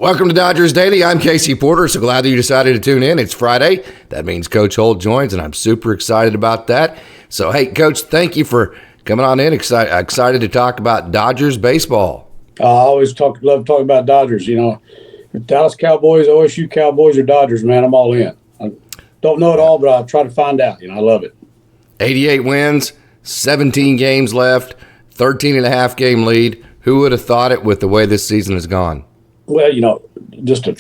Welcome to Dodgers Daily. I'm Casey Porter. So glad that you decided to tune in. It's Friday. That means Coach Holt joins, and I'm super excited about that. So, hey, Coach, thank you for coming on in. Excited to talk about Dodgers baseball. I always love talking about Dodgers. You know, Dallas Cowboys, OSU Cowboys, or Dodgers, man, I'm all in. I don't know it all, but I try to find out. You know, I love it. 88 wins, 17 games left, 13.5 game lead. Who would have thought it with the way this season has gone? Well, you know, just a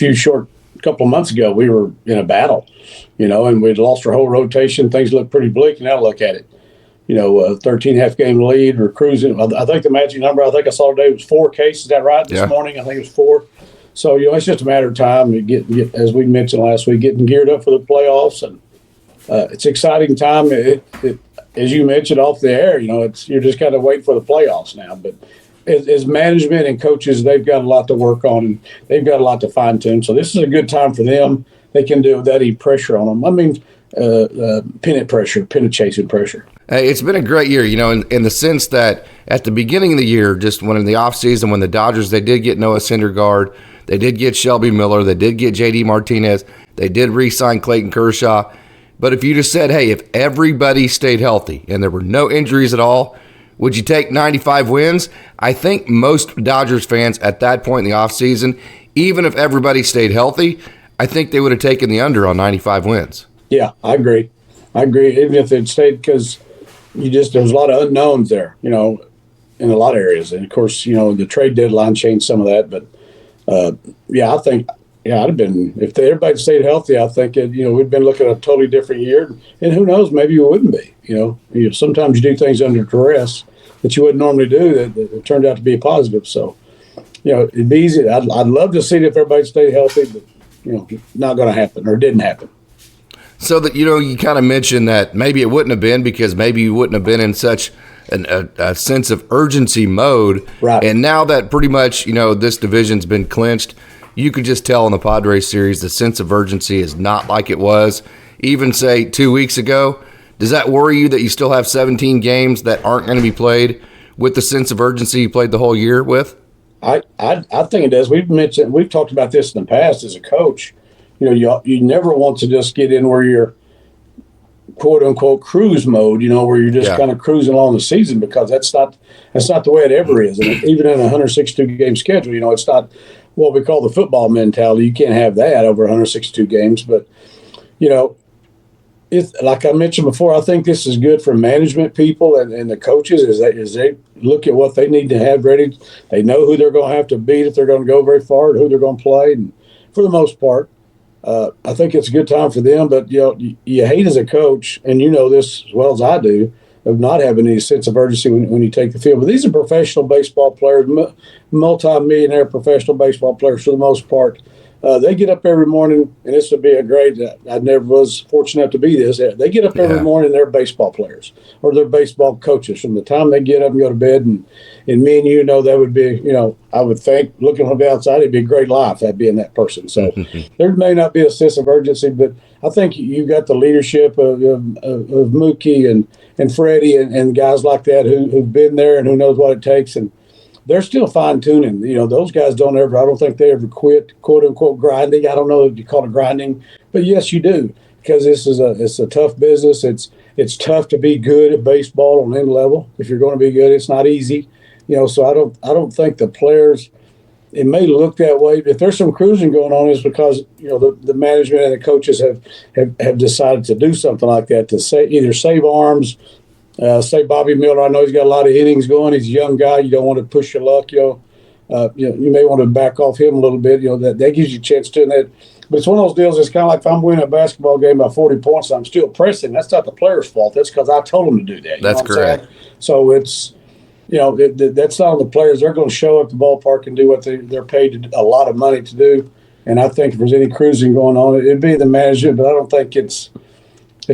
couple of months ago, we were in a battle, you know, and we'd lost our whole rotation. Things looked pretty bleak. Now look at it. You know, 13.5 game lead. We're cruising. I think the magic number I saw today was 4 cases. Is that right? This morning, I think it was 4. So, you know, it's just a matter of time. Get as we mentioned last week, getting geared up for the playoffs. And it's an exciting time. As you mentioned off the air, you know, you're just kind of waiting for the playoffs now. But as management and coaches, they've got a lot to work on, and they've got a lot to fine-tune. So this is a good time for them. They can do it without any pressure on them. I mean, pennant chasing pressure. Hey, it's been a great year, you know, in the sense that at the beginning of the year, just when in the offseason, when the Dodgers, they did get Noah Syndergaard, they did get Shelby Miller, they did get J.D. Martinez, they did re-sign Clayton Kershaw. But if you just said, hey, if everybody stayed healthy and there were no injuries at all, would you take 95 wins? I think most Dodgers fans at that point in the offseason, even if everybody stayed healthy, I think they would have taken the under on 95 wins. Yeah, I agree. Even if they'd stayed, because there's a lot of unknowns there, you know, in a lot of areas. And, of course, you know, the trade deadline changed some of that. But, I think, I'd have been, if everybody stayed healthy, I think, we'd been looking at a totally different year. And who knows, maybe you wouldn't be. You know, sometimes you do things under duress that you wouldn't normally do that turned out to be a positive. So, you know, it'd be easy. I'd love to see it if everybody stayed healthy, but, you know, not going to happen, or didn't happen. So that, you know, you kind of mentioned that maybe it wouldn't have been because maybe you wouldn't have been in such a sense of urgency mode. Right. And now that pretty much, you know, this division's been clinched, you could just tell in the Padres series the sense of urgency is not like it was even, say, 2 weeks ago. Does that worry you that you still have 17 games that aren't going to be played with the sense of urgency you played the whole year with? I think it does. We've talked about this in the past as a coach. You know, you never want to just get in where you're quote unquote cruise mode, you know, where you're just kind of cruising along the season, because that's not the way it ever is. And even in a 162 game schedule, you know, it's not what we call the football mentality. You can't have that over 162 games. But, you know, it's like I mentioned before, I think this is good for management people and the coaches as they look at what they need to have ready. They know who they're going to have to beat if they're going to go very far, and who they're going to play. And for the most part, I think it's a good time for them. But, you know, you hate as a coach, and you know this as well as I do, of not having any sense of urgency when you take the field. But these are professional baseball players, multi-millionaire professional baseball players for the most part. They get up every morning, and this would be I never was fortunate enough to be this. They get up every morning, and they're baseball players, or they're baseball coaches. From the time they get up and go to bed, and me and you know that would be, you know, I would think, looking from the outside, it'd be a great life, that being that person. So there may not be a sense of urgency, but I think you got the leadership of Mookie and Freddie and guys like that who've been there and who knows what it takes. And they're still fine-tuning. You know, those guys I don't think they ever quit, quote-unquote, grinding. I don't know if you call it grinding, but yes, you do, because it's a tough business. It's tough to be good at baseball on any level. If you're going to be good, it's not easy. You know, so I don't think the players, it may look that way. If there's some cruising going on, it's because, you know, the management and the coaches have decided to do something like that, to either save arms. Say Bobby Miller, I know he's got a lot of innings going. He's a young guy. You don't want to push your luck. You may want to back off him a little bit. You know, that gives you a chance to do that. But it's one of those deals. It's kind of like if I'm winning a basketball game by 40 points, and I'm still pressing. That's not the player's fault. That's because I told them to do that. That's correct. So it's, you know, that's not on the players. They're going to show up at the ballpark and do what they're paid a lot of money to do. And I think if there's any cruising going on, it'd be the management. But I don't think it's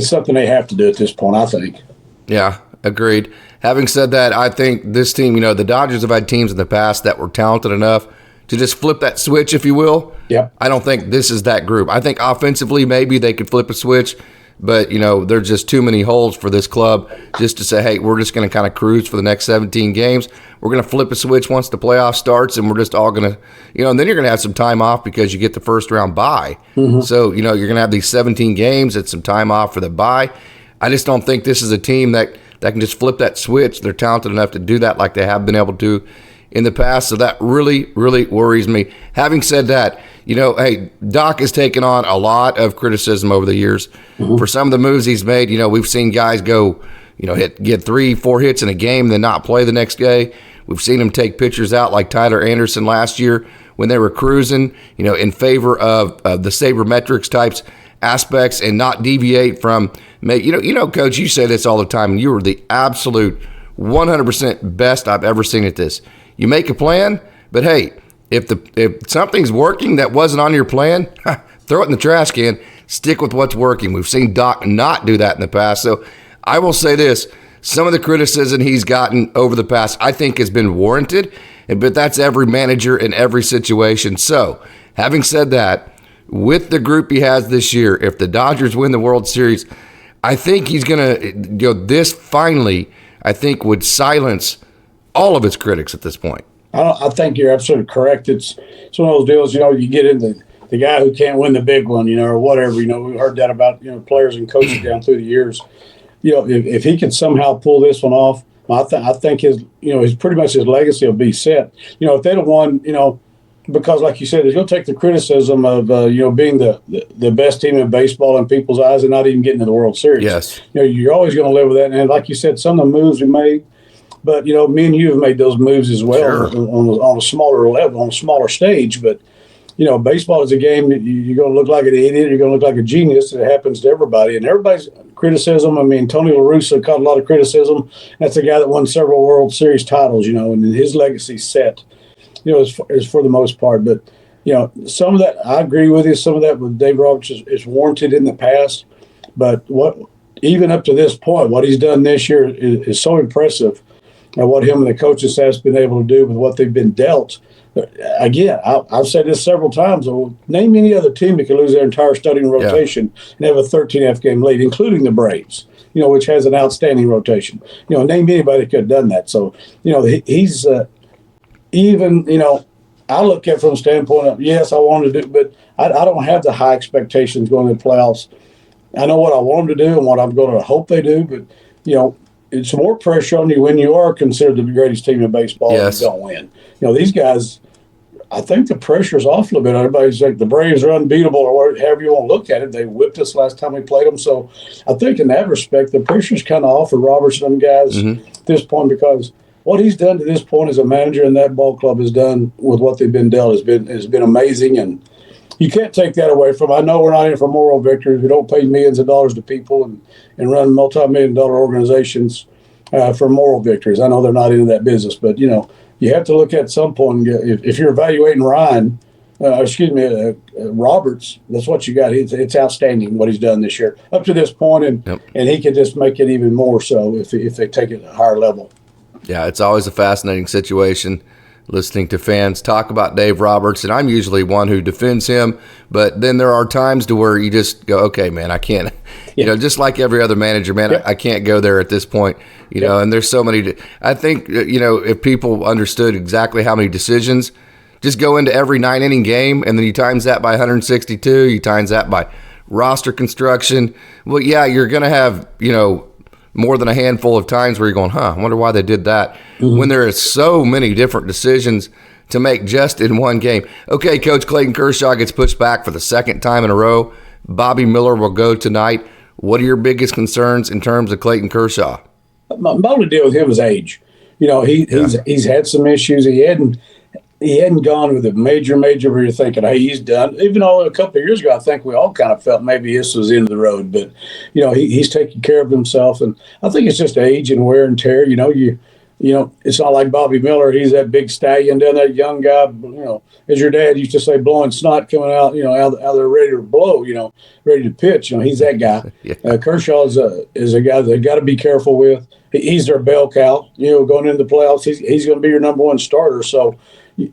something they have to do at this point, I think. Yeah, agreed. Having said that, I think this team, you know, the Dodgers have had teams in the past that were talented enough to just flip that switch, if you will. Yep. I don't think this is that group. I think offensively maybe they could flip a switch, but, there's just too many holes for this club just to say, hey, we're just going to kind of cruise for the next 17 games. We're going to flip a switch once the playoff starts, and we're just all going to, and then you're going to have some time off because you get the first round bye. So, you're going to have these 17 games and some time off for the bye. I just don't think this is a team that can just flip that switch. They're talented enough to do that like they have been able to in the past. So that really, really worries me. Having said that, hey, Doc has taken on a lot of criticism over the years for some of the moves he's made. We've seen guys go, get 3-4 hits in a game, then not play the next day. We've seen him take pitchers out like Tyler Anderson last year when they were cruising, in favor of the sabermetrics types aspects and not deviate from, Coach, you say this all the time, and you were the absolute 100% best I've ever seen at this. You make a plan, but hey, if something's working that wasn't on your plan, throw it in the trash can. Stick with what's working. We've seen Doc not do that in the past. So I will say this, some of the criticism he's gotten over the past, I think, has been warranted, but that's every manager in every situation. So having said that, with the group he has this year, if the Dodgers win the World Series, I think he's going to, this finally, I think, would silence all of his critics at this point. I think you're absolutely correct. It's one of those deals, you get into the guy who can't win the big one, or whatever. We've heard that about, players and coaches down through the years. If he can somehow pull this one off, I think his pretty much his legacy will be set. If they'd have won, because like you said, they're going to take the criticism of, being the best team in baseball in people's eyes and not even getting to the World Series. Yes. You're always going to live with that. And like you said, some of the moves we made, but, me and you have made those moves as well. Sure. on a smaller level, on a smaller stage. But, baseball is a game that you're going to look like an idiot. You're going to look like a genius. It happens to everybody. And everybody's criticism. Tony La Russa caught a lot of criticism. That's a guy that won several World Series titles, and his legacy's set, is for the most part. But, some of that, I agree with you. Some of that with Dave Roberts is warranted in the past. But even up to this point, what he's done this year is so impressive. And what him and the coaching staff's been able to do with what they've been dealt. Again, I've said this several times. Name any other team that could lose their entire starting rotation and have a 13F game lead, including the Braves, which has an outstanding rotation. Name anybody that could have done that. So, he's even, I look at it from a standpoint of, yes, I wanted to do, but I don't have the high expectations going to the playoffs. I know what I want them to do and what I'm going to hope they do, but, it's more pressure on you when you are considered the greatest team in baseball and you don't win. These guys, I think the pressure's off a little bit. Everybody's like, the Braves are unbeatable or however you want to look at it. They whipped us last time we played them. So I think in that respect, the pressure's kind of off for Roberts and them guys at this point, because what he's done to this point as a manager and that ball club has done with what they've been dealt has been amazing. And you can't take that away from. I know we're not in for moral victories. We don't pay millions of dollars to people and run multi-million-dollar organizations for moral victories. I know they're not into that business, but you have to look at some point. If you're evaluating Roberts, that's what you got. It's outstanding what he's done this year up to this point, and he can just make it even more so if they take it to a higher level. Yeah, it's always a fascinating situation listening to fans talk about Dave Roberts, and I'm usually one who defends him, but then there are times to where you just go, okay, man, I can't, just like every other manager, man, I can't go there at this point, and there's so many, I think, if people understood exactly how many decisions, just go into every 9-inning game, and then you times that by 162, you times that by roster construction, well, yeah, you're going to have, more than a handful of times where you're going, I wonder why they did that. When there is so many different decisions to make just in one game. Okay, Coach, Clayton Kershaw gets pushed back for the second time in a row. Bobbymiller will go tonight. What are your biggest concerns in terms of Clayton Kershaw? My only deal with him is age. He's had some issues. He hadn't gone with a major where you're thinking, hey, he's done. Even though a couple of years ago, I think we all kind of felt maybe this was the end of the road. But, he's taking care of himself. And I think it's just age and wear and tear. It's not like Bobby Miller. He's that big stallion, down that young guy, as your dad used to say, blowing snot coming out, out there ready to blow, ready to pitch. He's that guy. Kershaw is a guy they got to be careful with. He's their bell cow, going into the playoffs. He's going to be your number one starter. So,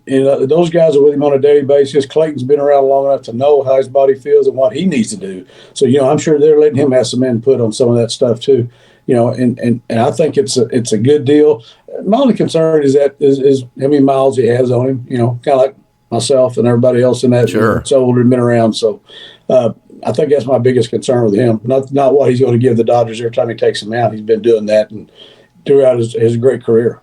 those guys are with him on a daily basis. Clayton's been around long enough to know how his body feels and what he needs to do. So, I'm sure they're letting him have some input on some of that stuff too. And I think it's a good deal. My only concern is how many miles he has on him. Kind of like myself and everybody else in that. Sure. It's older and been around. So I think that's my biggest concern with him. Not what he's going to give the Dodgers every time he takes them out. He's been doing that and throughout his great career.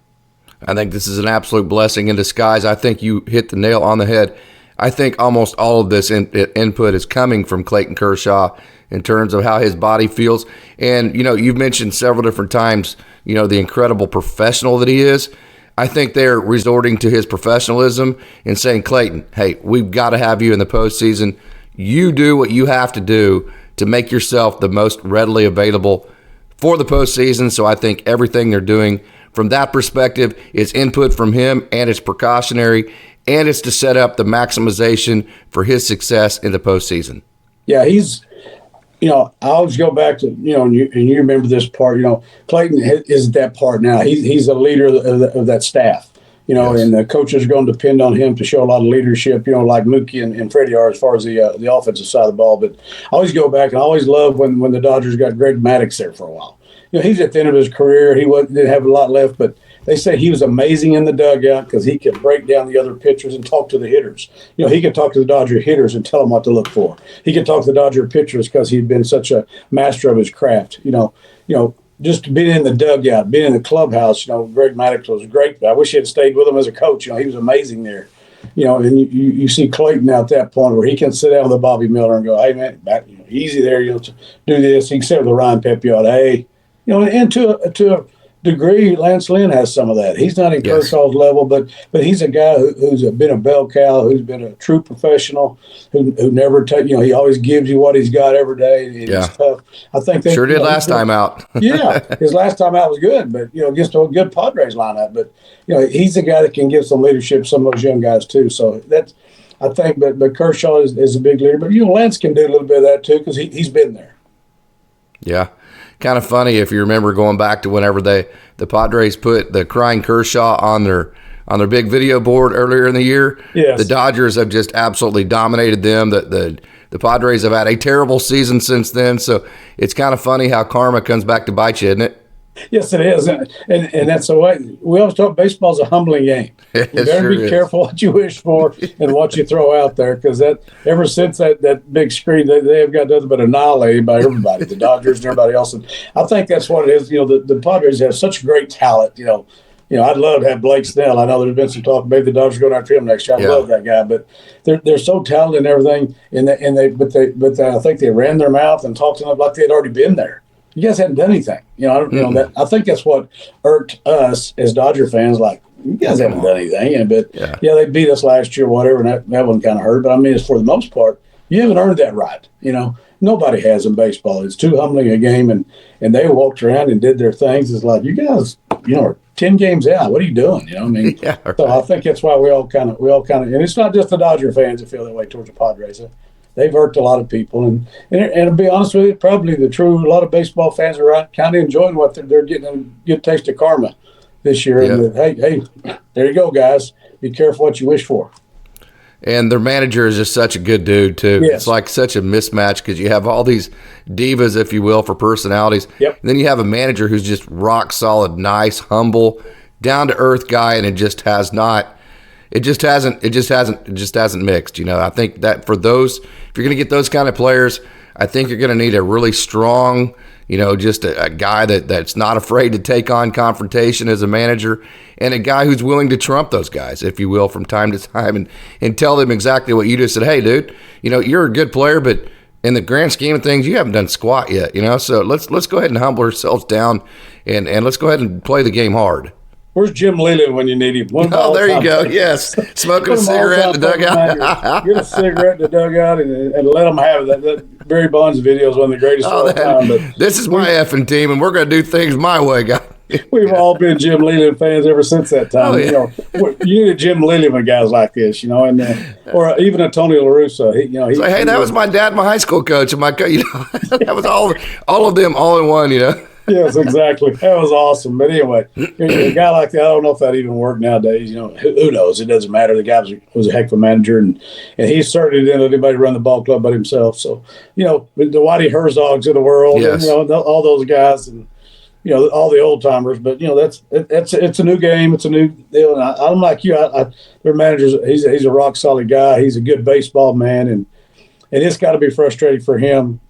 I think this is an absolute blessing in disguise. I think you hit the nail on the head. I think almost all of this input is coming from Clayton Kershaw in terms of how his body feels. And, you've mentioned several different times, the incredible professional that he is. I think they're resorting to his professionalism and saying, Clayton, hey, we've got to have you in the postseason. You do what you have to do to make yourself the most readily available for the postseason. So I think everything they're doing from that perspective is input from him, and it's precautionary, and it's to set up the maximization for his success in the postseason. Yeah, he's, I always go back to, and you remember this part, Clayton is that part now. He's a leader of that staff, yes. And the coaches are going to depend on him to show a lot of leadership, like Mookie and Freddie are as far as the offensive side of the ball. But I always go back and I always love when the Dodgers got Greg Maddux there for a while. He's at the end of his career. He didn't have a lot left, but they say he was amazing in the dugout because he could break down the other pitchers and talk to the hitters. He could talk to the Dodger hitters and tell them what to look for. He could talk to the Dodger pitchers because he'd been such a master of his craft. Just being in the dugout, being in the clubhouse. Greg Maddux was great. I wish he had stayed with him as a coach. He was amazing there. And you see Clayton out at that point where he can sit down with a Bobby Miller and go, hey man, easy there. Do this. He can sit with the Ryan Pepiot. Hey. And to a degree, Lance Lynn has some of that. He's not in Kershaw's level, but he's a guy who's been a bell cow, who's been a true professional, who never he always gives you what he's got every day. It's tough. I think they sure did last time out. Yeah, his last time out was good, but against a good Padres lineup. But he's a guy that can give some leadership to some of those young guys too. So that's I think, but Kershaw is a big leader. But Lance can do a little bit of that too because he's been there. Yeah. Kind of funny if you remember going back to whenever the Padres put the crying Kershaw on their big video board earlier in the year. Yes. The Dodgers have just absolutely dominated them. The Padres have had a terrible season since then, so it's kind of funny how karma comes back to bite you, isn't it? Yes, it is, and that's the way we always talk. Baseball's a humbling game. You better be careful what you wish for and what you throw out there, because that ever since that big screen, they have got nothing but annihilated by everybody, the Dodgers and everybody else. And I think that's what it is. The Padres have such great talent. I'd love to have Blake Snell. I know there's been some talk maybe the Dodgers go after him next year. I love that guy, but they're so talented and everything. But I think they ran their mouth and talked to them like they had already been there. You guys hadn't done anything. That I think that's what irked us as Dodger fans. Like, you guys haven't done anything. But they beat us last year, whatever, and that one kind of hurt. But I mean, it's for the most part, you haven't earned that right. Nobody has in baseball. It's too humbling a game, and they walked around and did their things. It's like, you guys, are 10 games out. What are you doing? Right. So I think that's why we all kind of, and it's not just the Dodger fans that feel that way towards the Padres. They've hurt a lot of people, and to be honest with you, probably a lot of baseball fans are kind of enjoying what they're getting a good taste of karma this year. Yeah. And hey, there you go, guys. Be careful what you wish for. And their manager is just such a good dude too. Yes. It's like such a mismatch because you have all these divas, if you will, for personalities. Yep. And then you have a manager who's just rock solid, nice, humble, down to earth guy, and it just hasn't mixed. I think that for those, if you're going to get those kind of players, I think you're going to need a really strong, just a guy that's not afraid to take on confrontation as a manager, and a guy who's willing to trump those guys, if you will, from time to time, and tell them exactly what you just said. Hey, dude, you're a good player, but in the grand scheme of things, you haven't done squat yet. So let's go ahead and humble ourselves down, and let's go ahead and play the game hard. Where's Jim Leland when you need him? There you go. Yes. Smoking a cigarette in the dugout. Get a cigarette in the dugout and let them have it. That Barry Bonds video is one of the greatest of all time. But this is my effing team, and we're going to do things my way, guys. We've all been Jim Leland fans ever since that time. You need a Jim Leland with guys like this, or even a Tony La Russa. That was my dad, my high school coach, and my coach. That was all of them all in one, Yes, exactly. That was awesome. But anyway, a guy like that, I don't know if that even worked nowadays. Who knows? It doesn't matter. The guy was a heck of a manager, and he certainly didn't let anybody run the ball club but himself. So, the Whitey Herzogs of the world, Yes. and, all those guys, and all the old timers. But it's a new game. It's a new deal. And I'm like you. Their manager's he's a rock solid guy. He's a good baseball man, and it's got to be frustrating for him.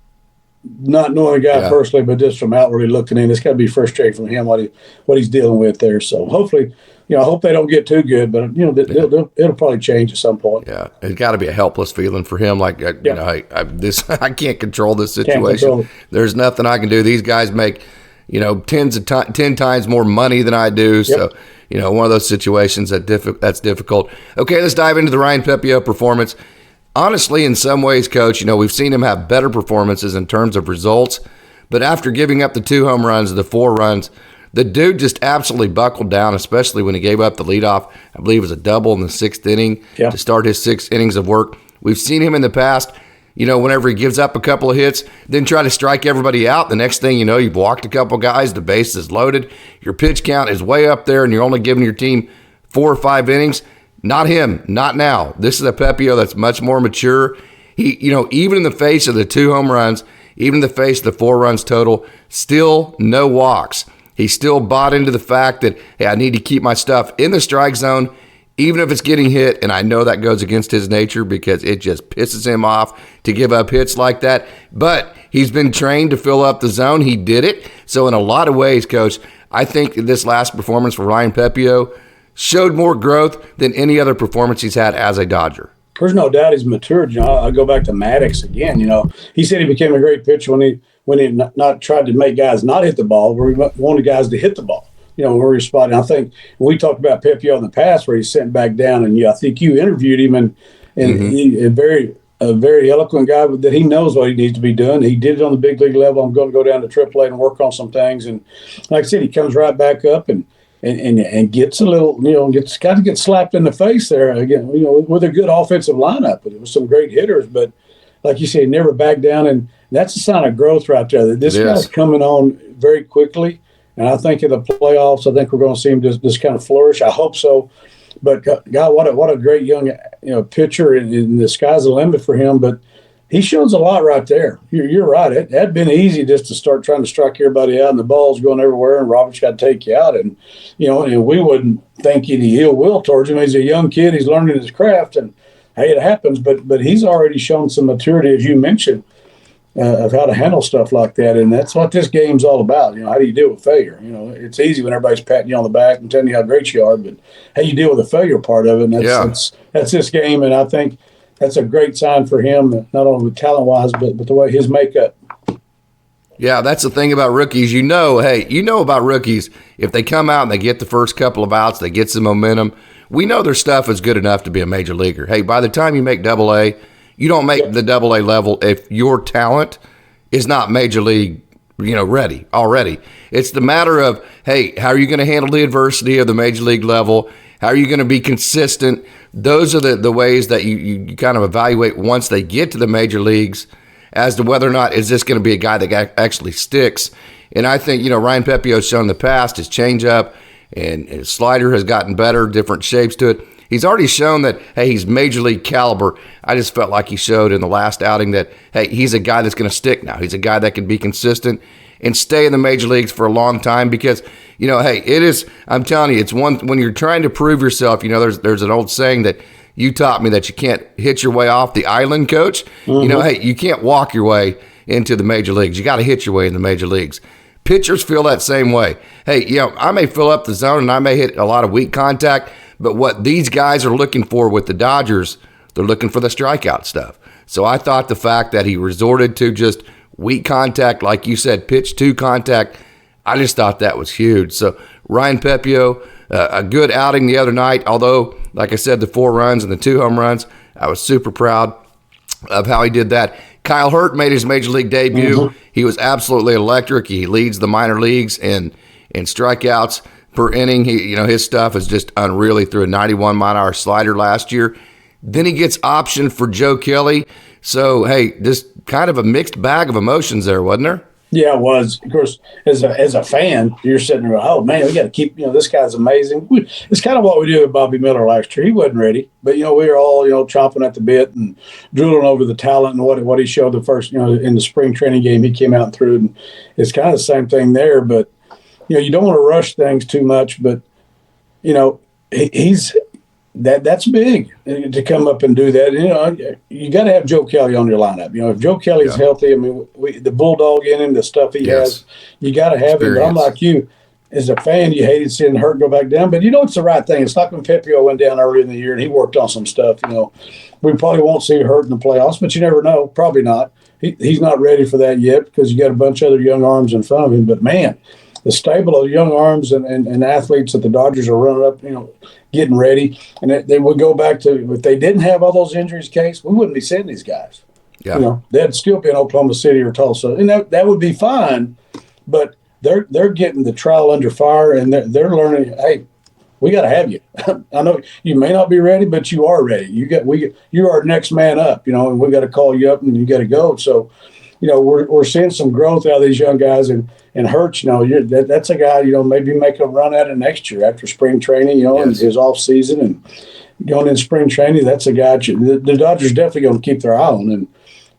Not knowing the guy personally, but just from outwardly looking in, it's got to be frustrating for him what he's dealing with there. So hopefully, I hope they don't get too good, but it'll probably change at some point. Yeah, it's got to be a helpless feeling for him. Like I can't control this situation. There's nothing I can do. These guys make 10 times more money than I do. So one of those situations that's difficult. Okay, let's dive into the Ryan Pepiot performance. Honestly, in some ways, Coach, we've seen him have better performances in terms of results, but after giving up the 2 home runs, the 4 runs, the dude just absolutely buckled down, especially when he gave up the leadoff. I believe it was a double in the 6th inning to start his 6 innings of work. We've seen him in the past, whenever he gives up a couple of hits, then try to strike everybody out. The next thing you know, you've walked a couple guys, the base is loaded, your pitch count is way up there, and you're only giving your team 4 or 5 innings. Not him, not now. This is a Pepiot that's much more mature. He, even in the face of the 2 home runs, even in the face of the 4 runs total, still no walks. He still bought into the fact that, hey, I need to keep my stuff in the strike zone, even if it's getting hit. And I know that goes against his nature because it just pisses him off to give up hits like that. But he's been trained to fill up the zone. He did it. So in a lot of ways, Coach, I think this last performance for Ryan Pepiot showed more growth than any other performance he's had as a Dodger. There's no doubt he's matured. I go back to Maddox again. He said he became a great pitcher when he not tried to make guys not hit the ball, where he wanted guys to hit the ball. Where he's spotting. I think when we talked about Pepiot in the past, where he's sent back down, and I think you interviewed him, and he, a very eloquent guy, but that he knows what he needs to be doing. He did it on the big league level. I'm going to go down to AAA and work on some things. And like I said, he comes right back up and gets a little, gets slapped in the face there again, with a good offensive lineup, with some great hitters. But like you said, never back down. And that's a sign of growth right there. That this guy's coming on very quickly. And I think in the playoffs, I think we're going to see him just kind of flourish. I hope so. But God, what a great young pitcher, and the sky's the limit for him. But he shows a lot right there. You're right. It had been easy just to start trying to strike everybody out, and the ball's going everywhere, and Roberts got to take you out. And and we wouldn't think any ill will towards him. He's a young kid. He's learning his craft, and hey, it happens. But he's already shown some maturity, as you mentioned, of how to handle stuff like that. And that's what this game's all about. How do you deal with failure? It's easy when everybody's patting you on the back and telling you how great you are, but how you deal with the failure part of it. And that's this game. And I think that's a great sign for him, not only talent-wise, but the way his makeup. Yeah, that's the thing about rookies. About rookies. If they come out and they get the first couple of outs, they get some momentum, we know their stuff is good enough to be a major leaguer. Hey, by the time you make Double-A, you don't make the Double-A level if your talent is not major league, ready already. It's the matter of, hey, how are you going to handle the adversity of the major league level? How are you going to be consistent? Those are the ways that you kind of evaluate once they get to the major leagues as to whether or not is this going to be a guy that actually sticks. And I think, Ryan Pepiot's shown in the past his changeup and his slider has gotten better, different shapes to it. He's already shown that, hey, he's major league caliber. I just felt like he showed in the last outing that, hey, he's a guy that's going to stick now. He's a guy that can be consistent and stay in the major leagues for a long time because, hey, it is, I'm telling you, it's one, when you're trying to prove yourself, there's an old saying that you taught me that you can't hit your way off the island, Coach. Mm-hmm. Hey, you can't walk your way into the major leagues. You got to hit your way in the major leagues. Pitchers feel that same way. Hey, I may fill up the zone and I may hit a lot of weak contact, but what these guys are looking for with the Dodgers, they're looking for the strikeout stuff. So I thought the fact that he resorted to just weak contact, like you said, pitch to contact, I just thought that was huge. So Ryan Pepiot, a good outing the other night, although, like I said, the 4 runs and the 2 home runs, I was super proud of how he did that. Kyle Hurt made his major league debut. Mm-hmm. He was absolutely electric. He leads the minor leagues in strikeouts per inning. His stuff is just unreal. He threw a 91-mile-an-hour slider last year. Then he gets optioned for Joe Kelly. So, hey, just kind of a mixed bag of emotions there, wasn't there? Yeah, it was. Of course, as a fan, you're sitting there, oh, man, we got to keep, this guy's amazing. It's kind of what we did with Bobby Miller last year. He wasn't ready, but, we were all, chomping at the bit and drooling over the talent and what he showed the first, in the spring training game he came out and threw. And it's kind of the same thing there, but, you don't want to rush things too much, but, he's that's big to come up and do that. You got to have Joe Kelly on your lineup. If Joe Kelly's healthy, the bulldog in him, the stuff he has, you got to have him. But I'm like you, as a fan, you hated seeing Hurt go back down. But it's the right thing. It's like when Pepiot went down early in the year and he worked on some stuff. We probably won't see Hurt in the playoffs, but you never know. Probably not. He's not ready for that yet because you got a bunch of other young arms in front of him. But man, the stable of young arms and athletes that the Dodgers are running up, getting ready. And they would go back to, if they didn't have all those injuries, Case, we wouldn't be seeing these guys. Yeah. They'd still be in Oklahoma City or Tulsa. And that would be fine, but they're getting the trial under fire, and they're learning, hey, we got to have you. I know you may not be ready, but you are ready. You are next man up, and we got to call you up and you got to go. So, we're seeing some growth out of these young guys, and Hurts, that's a guy, maybe make a run at it next year after spring training, and his off season and going in spring training. That's a guy the Dodgers definitely going to keep their eye on, and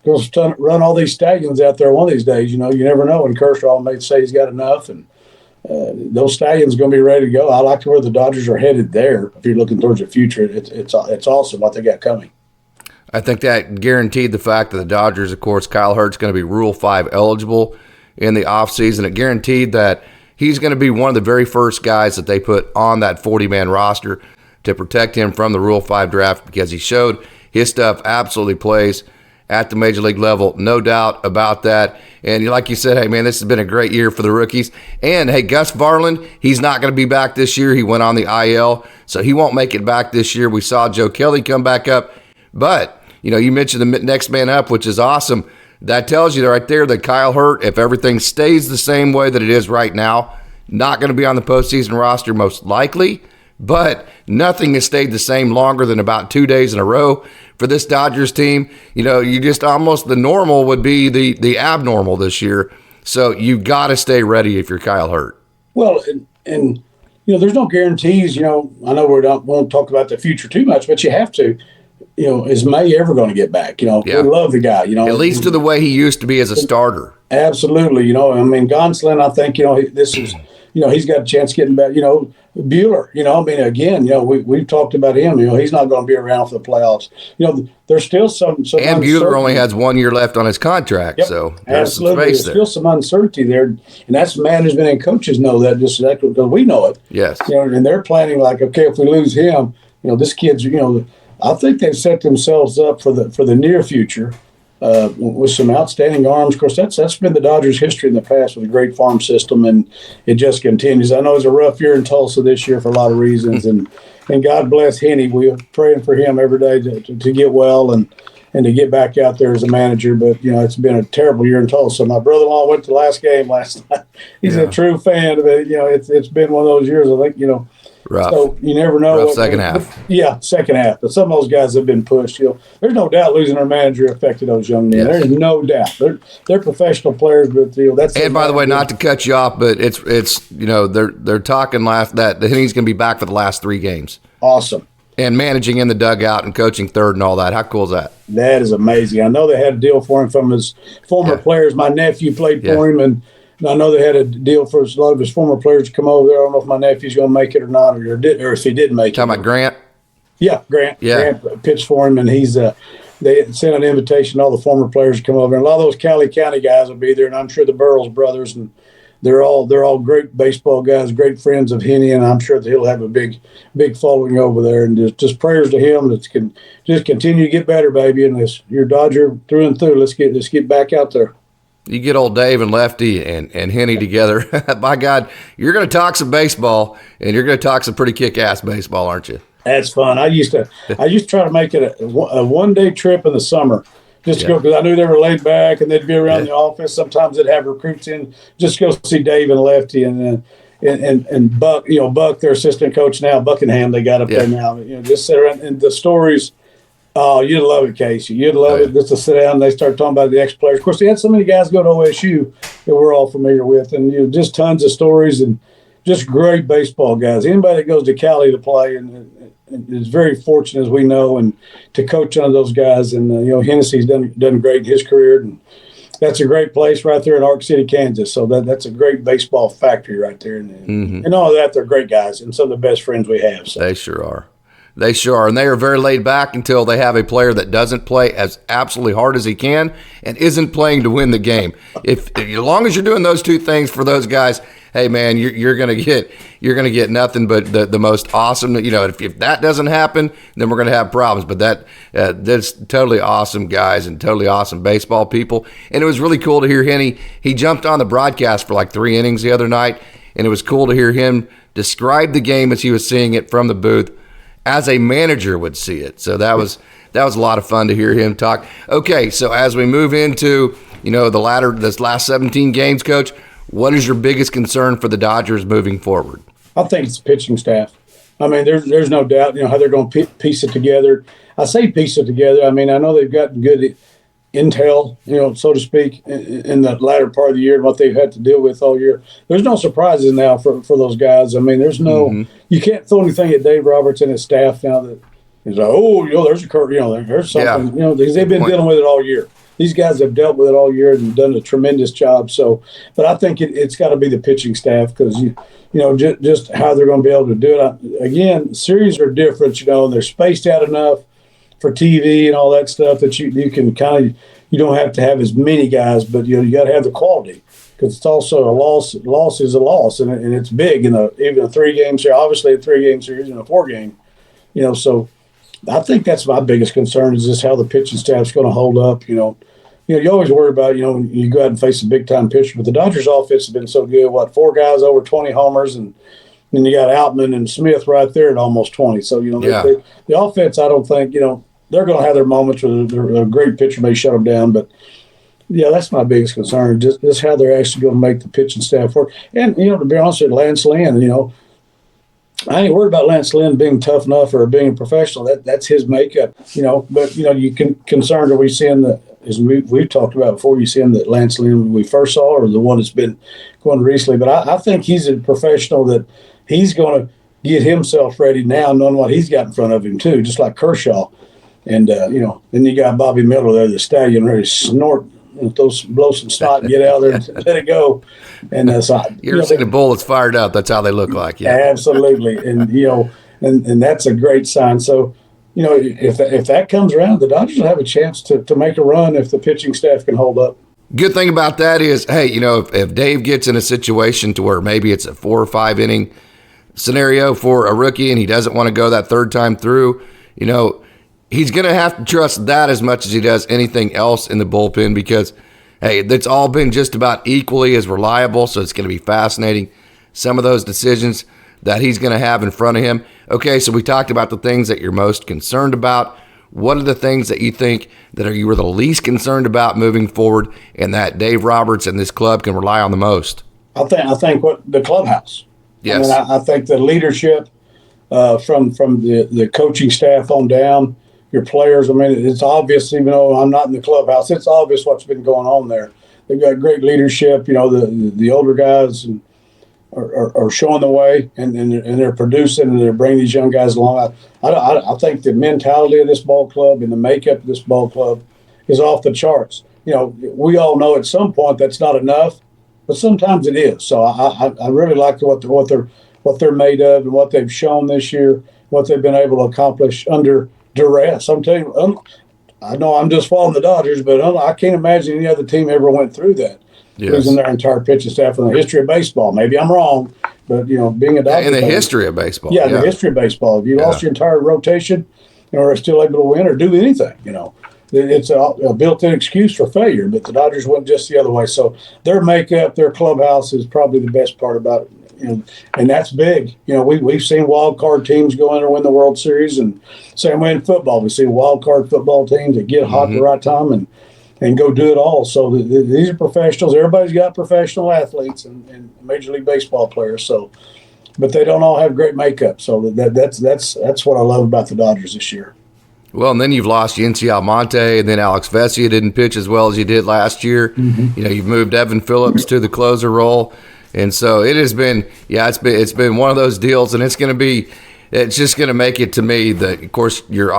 going to run all these stallions out there one of these days. You never know when Kershaw may say he's got enough, and those stallions are going to be ready to go. I like where the Dodgers are headed there. If you're looking towards the future, it's awesome what they got coming. I think that guaranteed the fact that the Dodgers, of course, Kyle Hurts going to be Rule 5 eligible in the offseason. It guaranteed that he's going to be one of the very first guys that they put on that 40-man roster to protect him from the Rule 5 draft, because he showed his stuff absolutely plays at the major league level. No doubt about that. And like you said, hey, man, this has been a great year for the rookies. And, hey, Gus Varland, he's not going to be back this year. He went on the IL, so he won't make it back this year. We saw Joe Kelly come back up. But, you mentioned the next man up, which is awesome. That tells you right there that Kyle Hurt, if everything stays the same way that it is right now, not going to be on the postseason roster most likely, but nothing has stayed the same longer than about 2 days in a row for this Dodgers team. You just almost, the normal would be the abnormal this year. So you got to stay ready if you're Kyle Hurt. Well, and there's no guarantees. I know we won't talk about the future too much, but you have to. Is May ever going to get back? We love the guy. At least to the way he used to be as a starter. Absolutely. Gonsolin, I think, this is, he's got a chance getting back. Bueller, again, we've talked about him. He's not going to be around for the playoffs. There's still some and Bueller only has 1 year left on his contract, yep, so there's absolutely. There's still some uncertainty there, and that's management and coaches know that just exactly because we know it. Yes. And they're planning like, okay, if we lose him, this kid's, I think they've set themselves up for the near future with some outstanding arms. Of course, that's been the Dodgers' history in the past with a great farm system, and it just continues. I know it's a rough year in Tulsa this year for a lot of reasons, and God bless Henny. We're praying for him every day to get well and to get back out there as a manager. But, it's been a terrible year in Tulsa. My brother-in-law went to the last game last night. He's a true fan of it. It's been one of those years, I think, rough. So you never know. Rough second half. Yeah, second half. But some of those guys have been pushed. There's no doubt losing their manager affected those young men. Yes. There's no doubt. They're professional players, but that's. And by the way, not to cut you off, but it's they're talking that he's going to be back for the last 3 games. Awesome. And managing in the dugout and coaching third and all that. How cool is that? That is amazing. I know they had a deal for him from his former players. My nephew played for him, and I know they had a deal for a lot of his former players to come over there. I don't know if my nephew's going to make it or not, or if he did make it. Talking about Grant? Yeah, Grant. Yeah. Grant pitched for him, and they sent an invitation to all the former players to come over. And a lot of those Cali County guys will be there, and I'm sure the Burrows brothers, and they're all great baseball guys, great friends of Henny, and I'm sure that he'll have a big following over there. And just prayers to him that can just continue to get better, baby. And you're Dodger through and through. Let's get back out there. You get old Dave and Lefty and Henny together. By God, you're going to talk some baseball, and you're going to talk some pretty kick-ass baseball, aren't you? That's fun. I used to try to make it a one-day trip in the summer, just to go, because I knew they were laid back and they'd be around the office. Sometimes they'd have recruits in just to go see Dave and Lefty and Buck. Buck, their assistant coach now, Buckingham. They got up there now. Just sit around and the stories. Oh, you'd love it, Casey. You'd love Oh, it just to sit down and they start talking about the ex-players. Of course, they had so many guys go to OSU that we're all familiar with, and just tons of stories and just great baseball guys. Anybody that goes to Cali to play and is very fortunate, as we know, and to coach one of those guys. And Hennessy's done great in his career, and that's a great place right there in Ark City, Kansas. So that's a great baseball factory right there, and all of that, they're great guys and some of the best friends we have. So. They sure are. They sure are. And they are very laid back until they have a player that doesn't play as absolutely hard as he can and isn't playing to win the game. If as long as you're doing those two things for those guys, hey man, you're gonna get nothing but the most awesome. If that doesn't happen, then we're gonna have problems. But that's totally awesome guys and totally awesome baseball people. And it was really cool to hear Henny. He jumped on the broadcast for like 3 innings the other night, and it was cool to hear him describe the game as he was seeing it from the booth, as a manager would see it. So that was a lot of fun to hear him talk. Okay, so as we move into this last 17 games, Coach, what is your biggest concern for the Dodgers moving forward? I think it's the pitching staff. I mean, there's no doubt, how they're going to piece it together. I say piece it together. I mean, I know they've gotten good intel, so to speak, in the latter part of the year and what they've had to deal with all year. There's no surprises now for those guys. I mean, there's no you can't throw anything at Dave Roberts and his staff now that he's like, there's a curve, there's something, because they've been dealing with it all year. These guys have dealt with it all year and done a tremendous job. So, but I think it's got to be the pitching staff because just how they're going to be able to do it. Again, series are different, and they're spaced out enough for TV and all that stuff that you can you don't have to have as many guys, but you got to have the quality because it's also a loss. Loss is a loss, and it's big in even a 3-game series. Obviously, a 3-game series and a 4-game. So I think that's my biggest concern is just how the pitching staff's going to hold up. You always worry about when you go out and face a big time pitcher, but the Dodgers' offense has been so good. 4 guys over 20 homers and. And you got Outman and Smith right there at almost 20. So, the offense, I don't think, they're going to have their moments where a great pitcher may shut them down. But, that's my biggest concern, just how they're actually going to make the pitching staff work. And, to be honest with you, Lance Lynn, I ain't worried about Lance Lynn being tough enough or being a professional. That's his makeup, But, you concerned, are we seeing as we've talked about before, you seeing that Lance Lynn we first saw or the one that's been going recently? But I think he's a professional that – he's going to get himself ready now, knowing what he's got in front of him too, just like Kershaw. And then you got bobbymiller there, the stallion, ready to snort, blow some snot, and get out there and let it go. And so you ever seen a bull that's fired up? That's how they look like. Yeah, absolutely. And and that's a great sign. So if that comes around, the Dodgers will have a chance to make a run if the pitching staff can hold up. Good thing about that is, hey, if Dave gets in a situation to where maybe it's a 4 or 5 inning scenario for a rookie and he doesn't want to go that third time through, he's going to have to trust that as much as he does anything else in the bullpen because, hey, it's all been just about equally as reliable, so it's going to be fascinating, some of those decisions that he's going to have in front of him. Okay, so we talked about the things that you're most concerned about. What are the things that you think that you were the least concerned about moving forward and that Dave Roberts and this club can rely on the most? I think what the clubhouse. Yes. I think the leadership from the coaching staff on down, your players. I mean, it's obvious, even though I'm not in the clubhouse, it's obvious what's been going on there. They've got great leadership. The older guys are showing the way, and they're producing, and they're bringing these young guys along. I think the mentality of this ball club and the makeup of this ball club is off the charts. We all know at some point that's not enough, but sometimes it is. So I really like what they're made of and what they've shown this year, what they've been able to accomplish under duress. I'm telling you, I know I'm just following the Dodgers, but I can't imagine any other team ever went through that. Yes. Losing their entire pitching staff in the history of baseball. Maybe I'm wrong, but being a Dodger in the fan, history of baseball. in the history of baseball, if you lost your entire rotation, are still able to win or do anything, it's a built-in excuse for failure. But the Dodgers went just the other way. So their makeup, their clubhouse is probably the best part about it, and that's big. We've seen wild card teams go in and win the World Series, and same way in football, we see wild card football teams that get hot at the right time and go do it all. So these are professionals. Everybody's got professional athletes and Major League Baseball players. So, but they don't all have great makeup. So that's what I love about the Dodgers this year. Well, and then you've lost Yency Almonte, and then Alex Vesia didn't pitch as well as he did last year. Mm-hmm. You know, you've moved Evan Phillips to the closer role, and so it has been, it's been one of those deals, and it's just going to make it to me that, of course, your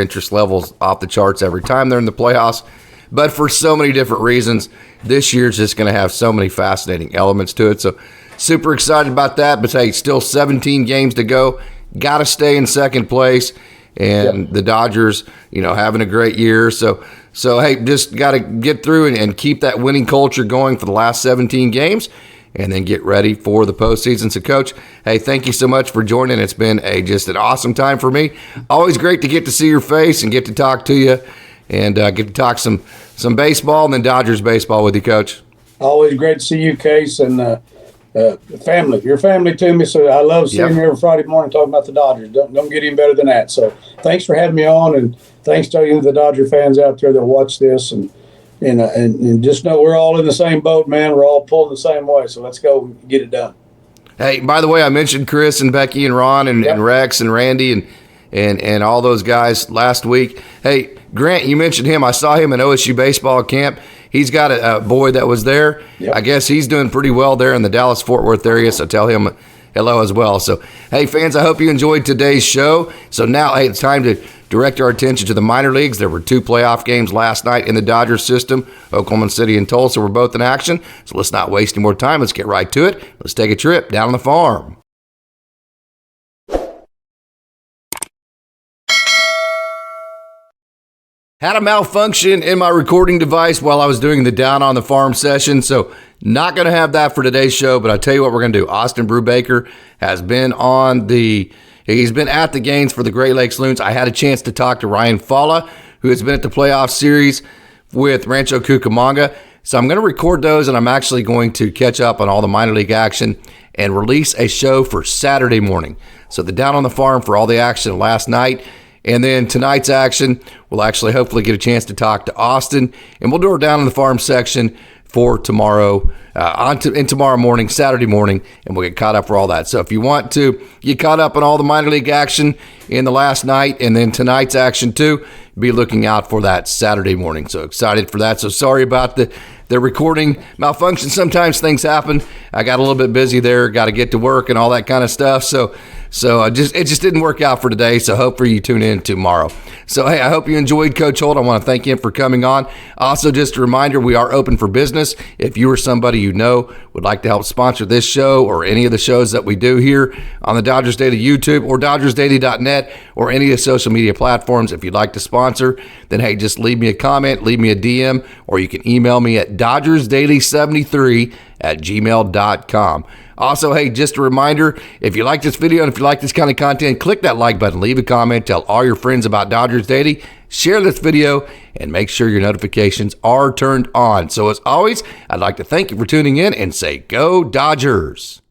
interest level's off the charts every time they're in the playoffs, but for so many different reasons, this year's just going to have so many fascinating elements to it. So super excited about that, but hey, still 17 games to go. Got to stay in second place. And the Dodgers, you know, having a great year. So hey, just got to get through and keep that winning culture going for the last 17 games and then get ready for the postseason. So, Coach, hey, thank you so much for joining. It's been just an awesome time for me. Always great to get to see your face and get to talk to you and get to talk some baseball and then Dodgers baseball with you, Coach. Always great to see you, Case, and family. You're family to me, so I love seeing you every Friday morning talking about the Dodgers. Don't get any better than that. So thanks for having me on, and thanks to the Dodger fans out there that watch this, and just know we're all in the same boat, man. We're all pulling the same way, so let's go get it done. Hey, by the way, I mentioned Chris and Becky and Ron and Rex and Randy and all those guys last week. Hey, Grant, you mentioned him. I saw him in OSU baseball camp. He's got a boy that was there. Yep. I guess he's doing pretty well there in the Dallas-Fort Worth area, so tell him hello as well. So, hey, fans, I hope you enjoyed today's show. So now, hey, it's time to direct our attention to the minor leagues. There were 2 playoff games last night in the Dodgers system. Oklahoma City and Tulsa were both in action. So let's not waste any more time. Let's get right to it. Let's take a trip down on the farm. Had a malfunction in my recording device while I was doing the Down on the Farm session, so not going to have that for today's show, but I'll tell you what we're going to do. Austin Brubaker has been he's been at the games for the Great Lakes Loons. I had a chance to talk to Ryan Falla, who has been at the playoff series with Rancho Cucamonga. So I'm going to record those, and I'm actually going to catch up on all the minor league action and release a show for Saturday morning. So the Down on the Farm for all the action last night. And then tonight's action, we'll actually hopefully get a chance to talk to Austin, and we'll do our Down on the Farm section for tomorrow, tomorrow morning, Saturday morning, and we'll get caught up for all that. So if you want to get caught up on all the minor league action in the last night and then tonight's action too, be looking out for that Saturday morning. So excited for that. So sorry about the recording malfunction. Sometimes things happen. I got a little bit busy there, got to get to work and all that kind of stuff. So it just didn't work out for today. So hopefully you tune in tomorrow. So, hey, I hope you enjoyed Coach Holt. I want to thank him for coming on. Also, just a reminder, we are open for business. If you or somebody you know would like to help sponsor this show or any of the shows that we do here on the Dodgers Daily YouTube or dodgersdaily.net or any of the social media platforms, if you'd like to sponsor, then, hey, just leave me a comment, leave me a DM, or you can email me at dodgersdaily73@gmail.com. Also, hey, just a reminder, if you like this video and if you like this kind of content, click that like button, leave a comment, tell all your friends about Dodgers Daily, share this video, and make sure your notifications are turned on. So as always, I'd like to thank you for tuning in and say, go Dodgers.